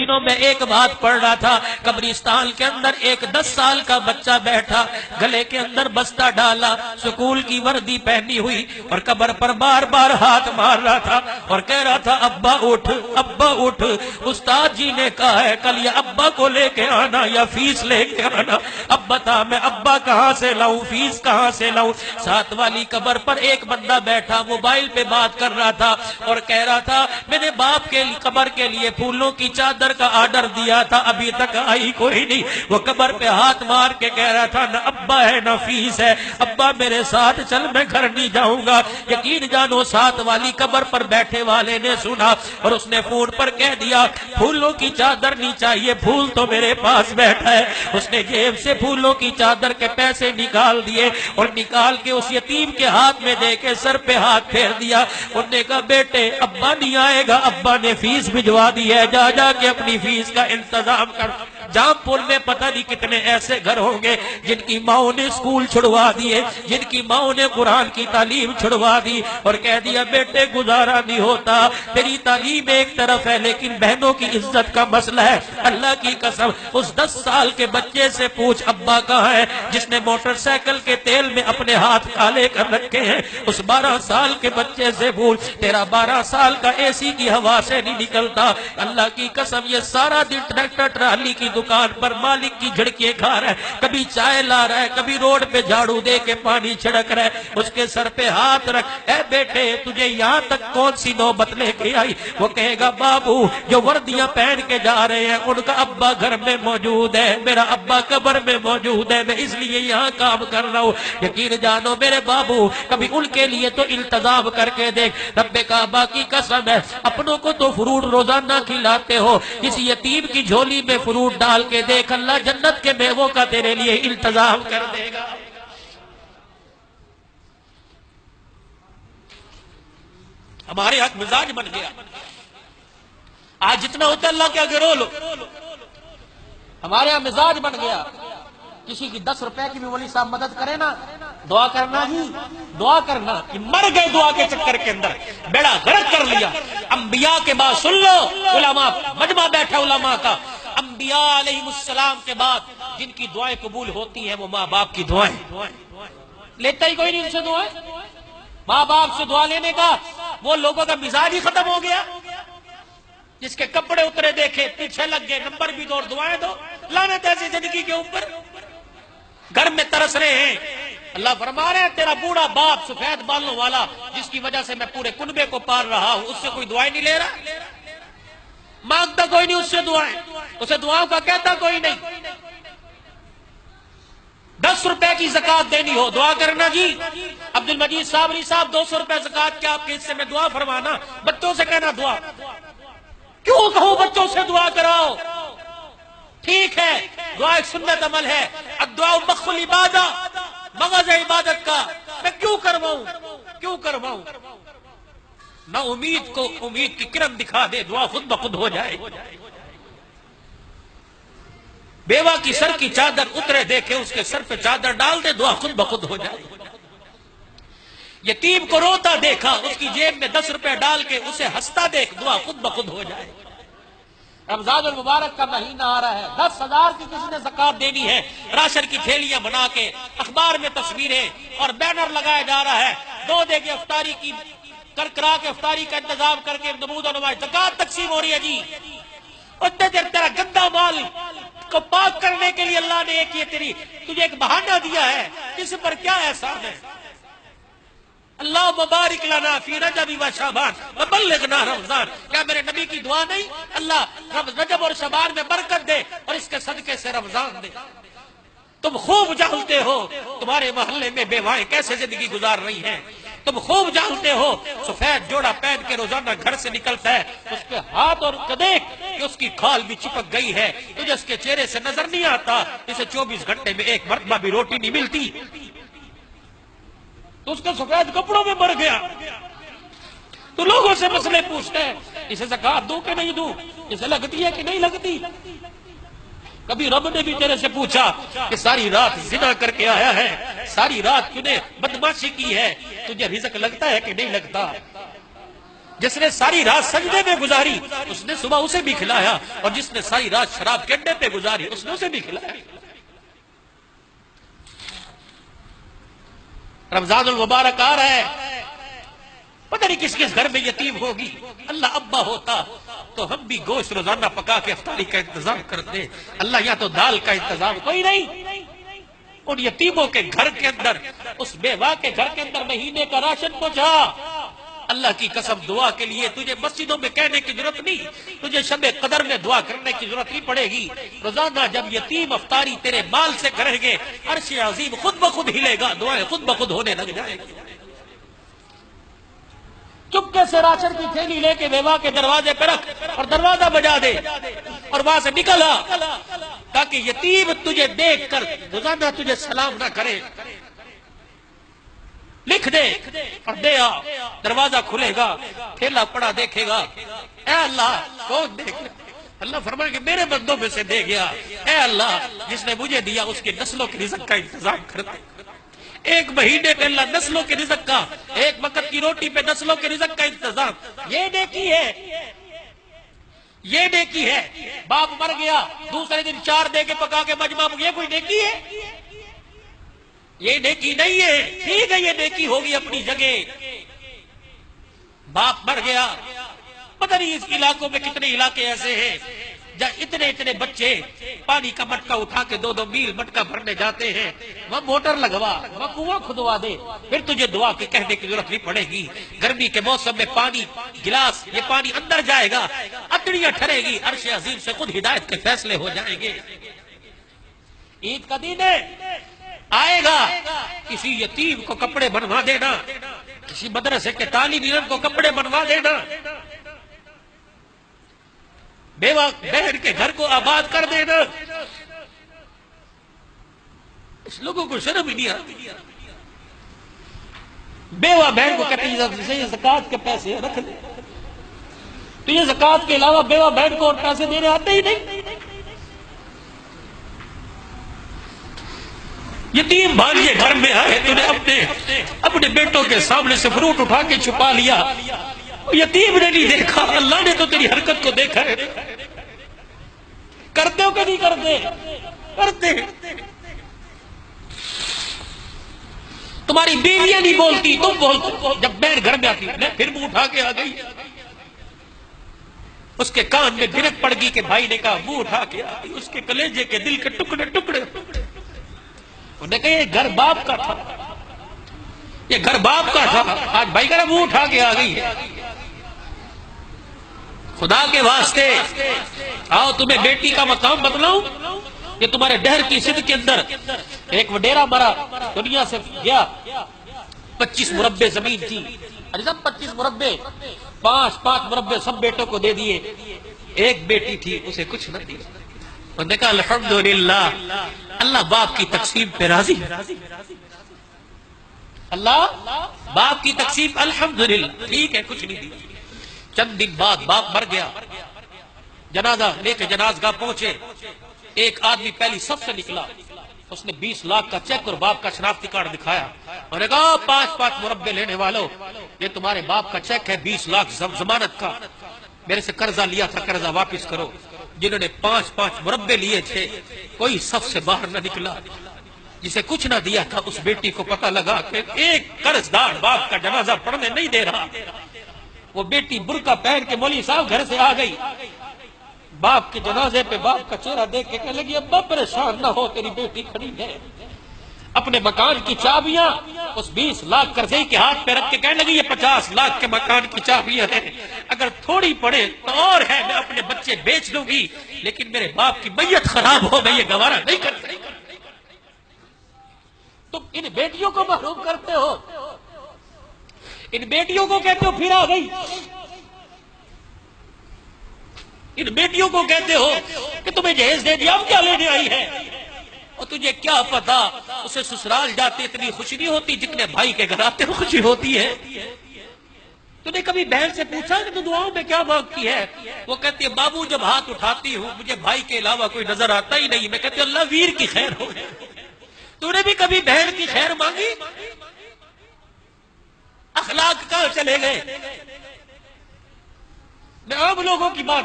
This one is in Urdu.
دنوں میں ایک بات پڑھ رہا تھا، قبرستان کے اندر ایک 10 سال کا بچہ بیٹھا، گلے کے اندر بستہ ڈالا، سکول کی وردی پہنی ہوئی، اور قبر پر بار بار ہاتھ مار رہا تھا اور کہہ رہا تھا ابا اٹھ، ابا اٹھ، استاد جی نے کہا ہے کل یا ابا کو لے کے آنا یا فیس لے کے آنا۔ اب بتا میں ابا کہاں سے لاؤں، فیس کہاں سے لاؤں؟ ساتھ والی قبر پر ایک بندہ بیٹھا موبائل پہ بات کر رہا تھا اور کہہ رہا تھا میں نے باپ کے قبر کے لیے پھولوں کی چادر کا آرڈر دیا تھا، ابھی تک آئی کوئی نہیں۔ وہ قبر پہ ہاتھ مار کے کہہ رہا تھا نہ ابا ہے نہ فیس ہے، ابا میرے ساتھ چل میں گھر نہیں جاؤں گا۔ یقین جانو ساتھ والی قبر پر بیٹھے والے نے سنا اور اس نے فون پر کہہ دیا پھولوں کی چادر نہیں چاہیے، پھول تو میرے پاس بیٹھا ہے۔ اس نے جیب سے پھولوں کی چادر کے پیسے نکال دیے اور نکال کے اس یتیم کے ہاتھ میں دے کے سر پہ ہاتھ پھیر دیا۔ انہوں نے کہا بیٹے ابا نہیں آئے گا، ابا نے فیس بھجوا دی ہے، جا جا کے اپنی فیس کا انتظام کر۔ جام پور میں پتہ نہیں کتنے ایسے گھر ہوں گے جن کی ماؤں نے اسکول چھڑوا دیے، جن کی ماؤں نے قرآن کی تعلیم چھڑوا دی اور کہہ دیا بیٹے گزارا نہیں ہوتا، تیری تعلیم ایک طرف ہے لیکن بہنوں کی عزت کا مسئلہ ہے۔ اللہ کی قسم اس 10 سال کے بچے سے پوچھ ابا کہاں ہے جس نے موٹر سائیکل کے تیل میں اپنے ہاتھ کالے کر رکھے ہیں؟ اس 12 سال کے بچے سے پوچھ تیرا 12 سال کا اے سی کی ہوا سے نہیں نکلتا۔ اللہ کی قسم یہ سارا دن ٹریکٹر ٹرالی کی دکان پر مالک کی جھڑکیاں کھا رہا ہے، کبھی چائے لا رہا ہے، کبھی روڈ پہ جھاڑو دے کے پانی چھڑک رہا ہے۔ اس کے سر پہ ہاتھ رکھ، اے بیٹے تجھے یہاں تک کون سی نوبت لے کے آئی؟ وہ کہے گا بابو جو وردیاں پہن کے جا رہے ہیں ان کا ابا گھر میں موجود ہے، میرا ابا قبر میں موجود ہے، میں اس لیے یہاں کام کر رہا ہوں۔ یقین جانو میرے بابو کبھی ان کے لیے تو التزام کر کے دیکھ۔ رب کعبہ کی قسم ہے اپنوں کو تو فروٹ روزانہ کھلاتے ہو، کسی یتیم کی جھولی میں فروٹ ڈال کے دیکھ، اللہ جنت کے میووں کا تیرے لیے انتظام کر دے گا۔ ہمارے حق مزاج بن گیا، آج جتنا ہوتا ہے اللہ کے آگے رو لو۔ ہمارے یہاں مزاج بن گیا، کسی کی 10 روپے کی بھی ولی صاحب مدد کرے نا دعا کرنا جی، دعا کرنا کہ مر گئے دعا کے چکر کے اندر، بیڑا غرق کر لیا۔ انبیاء کے بعد سن لو، علماء مجمع بیٹھا علماء کا، انبیاء علیہ السلام کے بعد جن کی دعائیں قبول ہوتی ہیں وہ ماں باپ کی دعائیں۔ لیتا ہی کوئی نہیں ان سے دعائیں، ماں باپ سے دعا لینے کا وہ لوگوں کا مزاج ہی ختم ہو گیا۔ جس کے کپڑے اترے دیکھے پیچھے لگ گئے، نمبر بھی دو اور دعائیں دو، لعنت ایسی زندگی کے اوپر۔ گھر میں ترس رہے ہیں، اللہ فرما رہے ہیں تیرا بوڑھا باپ سفید بالوں والا جس کی وجہ سے میں پورے کنبے کو پال رہا ہوں، اس سے کوئی دعائیں نہیں لے رہا، مانگتا کوئی نہیں اس سے دعائیں، اسے دعاؤں کا کہتا کوئی نہیں۔ 10 روپے کی زکوٰۃ دینی ہو دعا کرنا جی، عبد المجید صابری صاحب 200 روپے زکوٰۃ کے آپ کے حصے میں دعا فرمانا، بچوں سے کہنا دعا، کیوں کہوں بچوں سے دعا کراؤ؟ ٹھیک ہے دعا ایک سنت عمل ہے، الدعاء مخ العبادہ، مغز عبادت کا، میں کیوں کرواؤں، کیوں کرواؤں؟ نہ امید کو امید کی کرن دکھا دے، دعا خود بخود ہو جائے۔ بیوہ کی سر کی چادر اترے دیکھے اس کے سر پہ چادر ڈال دے، دعا خود بخود ہو جائے۔ یتیم کو روتا دیکھا اس کی جیب میں 10 روپے ڈال کے اسے ہنستا دیکھ، دعا خود بخود ہو جائے۔ رمضان المبارک کا مہینہ آ رہا ہے، 10,000 کی کسی نے زکوٰۃ دینی ہے، راشن کی تھیلیاں بنا کے اخبار میں تصویریں اور بینر لگایا جا رہا ہے، 2 دے کے افطاری کی کرا کے افطاری کا انتظام کر کے نمود و نمائش زکوٰۃ تقسیم ہو رہی ہے جی۔ اتنے دیر تیرا گندا مال کو پاک کرنے کے لیے اللہ نے ایک یہ تجھے ایک بہانہ دیا ہے، اس پر کیا احسان ہے؟ اللہ مبارک لنا فی رجب و شعبان وبلغنا رمضان، کیا میرے نبی کی دعا نہیں؟ اللہ رجب اور شعبان میں برکت دے اور اس کے صدقے سے رمضان دے۔ تم خوب جانتے ہو تمہارے محلے میں بیوائیں کیسے زندگی گزار رہی ہیں، تم خوب جانتے ہو سفید جوڑا پہن کے روزانہ گھر سے نکلتا ہے، اس کے ہاتھ اور دیکھ کہ اس کی کھال بھی چپک گئی ہے، تجھے اس کے چہرے سے نظر نہیں آتا، اسے 24 گھنٹے میں ایک مرتبہ بھی روٹی نہیں ملتی، تو اس کے سفید کپڑوں میں مر گیا۔ تو لوگوں سے مسئلے پوچھتے ہیں اسے زکوٰۃ دوں کہ نہیں دوں، اسے لگتی ہے کہ نہیں لگتی؟ کبھی رب نے بھی تیرے سے پوچھا کہ ساری رات زنا کر کے آیا ہے، ساری رات تو نے بدماشی کی ہے، تجھے رزق لگتا ہے کہ نہیں لگتا؟ جس نے ساری رات سجدے میں گزاری اس نے صبح اسے بھی کھلایا، اور جس نے ساری رات شراب کے اڈے پہ گزاری اس نے اسے بھی کھلایا۔ رمضان المبارک آ رہا ہے، پتہ نہیں کس کس گھر میں یتیم ہوگی۔ اللہ ابا ہوتا تو ہم بھی گوشت روزانہ پکا کے افطاری کا انتظام کرتے۔ اللہ یا تو دال کا انتظام کوئی نہیں، ان یتیموں کے گھر کے اندر، اس بیوہ کے گھر کے اندر مہینے کا راشن پہنچا۔ اللہ کی قسم دعا کے لیے تجھے مسجدوں میں کہنے کی ضرورت نہیں، تجھے شب قدر میں دعا کرنے کی ضرورت نہیں پڑے گی۔ روزانہ جب یتیم افطاری تیرے مال سے کریں گے، عرش عظیم خود بخود ہلے گا، دعائیں خود بخود ہونے لگ جائیں گی۔ چپکے سے راشن کی تھیلی لے کے بیوہ کے دروازے پہ رکھ اور دروازہ بجا دے اور وہاں سے نکل آ، تاکہ یتیم تجھے دیکھ کر روزانہ تجھے سلام نہ کرے۔ لکھ دے اور دے آ، دروازہ کھلے گا، تھیلا پڑا دیکھے گا، اے اللہ کون دیکھ لے؟ اللہ فرمائے کہ میرے بندوں میں سے دے گیا، اے اللہ جس نے مجھے دیا اس کی نسلوں کی رزق کا انتظام کر دے۔ ایک مہینے پہ اللہ نسلوں کے رزق کا، ایک وقت کی روٹی پہ نسلوں کے رزق کا انتظام، یہ نیکی ہے، یہ نیکی ہے۔ باپ مر گیا دوسرے دن 4 دے کے پکا کے مجمع، یہ کوئی نیکی ہے؟ یہ نیکی نہیں ہے۔ ٹھیک ہے یہ نیکی ہوگی اپنی جگہ، باپ مر گیا، پتہ نہیں اس علاقوں میں کتنے علاقے ایسے ہیں جہاں اتنے بچے پانی کا مٹکا اٹھا کے 2 میل مٹکا بھرنے جاتے ہیں۔ وہ موٹر لگوا، وہ کنواں کھدوا دے، پھر تجھے دعا کے کہنے کی ضرورت نہیں پڑے گی۔ گرمی کے موسم میں پانی گلاس، یہ پانی اندر جائے گا، اکڑیاں ٹھرے گی، عرش عظیم سے خود ہدایت کے فیصلے ہو جائیں گے۔ عید کا دن ہے، آئے گا، کسی یتیم کو کپڑے بنوا دینا، کسی مدرسے کے طالب علم کو کپڑے بنوا دینا، بیوہ بہن کے گھر کو آباد کر دینا۔ اس لوگوں کو شرم ہی نہیں آتی۔ بیوہ بہن کو کہتے ہیں یہ زکوٰۃ کے پیسے رکھ لے، تو یہ زکوٰۃ کے علاوہ بیوہ بہن کو اور پیسے دینے آتے ہی نہیں۔ یتیم بھانجے گھر میں آئے، تو نے اپنے بیٹوں کے سامنے سے فروٹ اٹھا کے چھپا لیا، یتیم نے نہیں دیکھا، اللہ نے تو تیری حرکت کو دیکھا ہے۔ کرتے ہو کہ نہیں کرتے؟ کرتے۔ تمہاری بیویاں نہیں بولتی، تم بولتے۔ جب بہن گھر میں آتی میں پھر منہ اٹھا کے آ گئی، اس کے کان میں گرک پڑ گئی کہ بھائی نے کہا منہ اٹھا کے آ گئی، اس کے کلیجے کے دل کے ٹکڑے ٹکڑے۔ انہوں نے کہا یہ گھر باپ کا تھا، یہ گھر باپ کا تھا، آج بھائی کا منہ اٹھا کے آ گئی ہے۔ خدا کے واسطے آؤ تمہیں بیٹی کا مقام بتلاؤں۔ یہ تمہارے ڈہر کی سندھ کے اندر ایک وڈیرا مرا، دنیا سے گیا، 25 مربع زمین تھی، 25 مربع، 5 مربع سب بیٹوں کو دے دیے، ایک بیٹی تھی اسے کچھ نہ دیا۔ انہوں نے کہا الحمدللہ، اللہ باپ کی تقسیم پہ راضی ہے، اللہ باپ کی تقسیم الحمدللہ ٹھیک ہے، کچھ نہیں دیا۔ چند دن بعد باپ مر گیا، جنازہ لے کے جنازگاہ پہنچے، ایک آدمی پہلی صف سے نکلا، اس نے 20 لاکھ کا چیک اور باپ کا شناختی کارڈ دکھایا، اور نے کہا 5 مربع لینے والوں، یہ تمہارے باپ کا چیک ہے 20 لاکھ ضمانت کا، میرے سے قرضہ لیا تھا، قرضہ واپس کرو۔ جنہوں نے 5 مربع لیے تھے کوئی صف سے باہر نہ نکلا، جسے کچھ نہ دیا تھا اس بیٹی کو پتہ لگا کہ ایک قرض دار باپ کا جنازہ پڑھنے نہیں دے رہا۔ وہ بیٹی برقع پہن کے مولوی صاحب گھر سے آ گئی، باپ کے جنازے پہ باپ کا چہرہ دیکھ کے کہنے لگی ابا پریشان نہ ہو، تیری بیٹی کھڑی ہے۔ اپنے مکان کی چابیاں اس 20 لاکھ قرضے کے ہاتھ پہ رکھ کے کہنے لگی یہ 50 لاکھ کے مکان کی چابیاں ہیں، اگر تھوڑی پڑے تو اور ہے، میں اپنے بچے بیچ دوں گی، لیکن میرے باپ کی میت خراب ہو میں یہ گوارا نہیں کر سکتی۔ تم ان بیٹیوں کو محروم کرتے ہو، ان بیٹیوں کو کہتے ہو پھر آ گئی، ان بیٹیوں کو کہتے ہو کہ تمہیں جہیز دے دیا اب کیا لینے آئی ہے، اور تجھے کیا پتا اسے سسرال جاتے اتنی خوشی نہیں ہوتی جتنے بھائی کے گھر آتے خوشی ہوتی ہے۔ تو نے کبھی بہن سے پوچھا کہ تو دعاؤں میں کیا مانگتی ہے؟ وہ کہتی ہے بابو جب ہاتھ اٹھاتی ہوں مجھے بھائی کے علاوہ کوئی نظر آتا ہی نہیں، میں کہتی ہوں اللہ ویر کی خیر ہو۔ تو نے بھی کبھی بہن کی خیر مانگی؟ اخلاق کہاں چلے گئے؟ میں عام لوگوں کی بات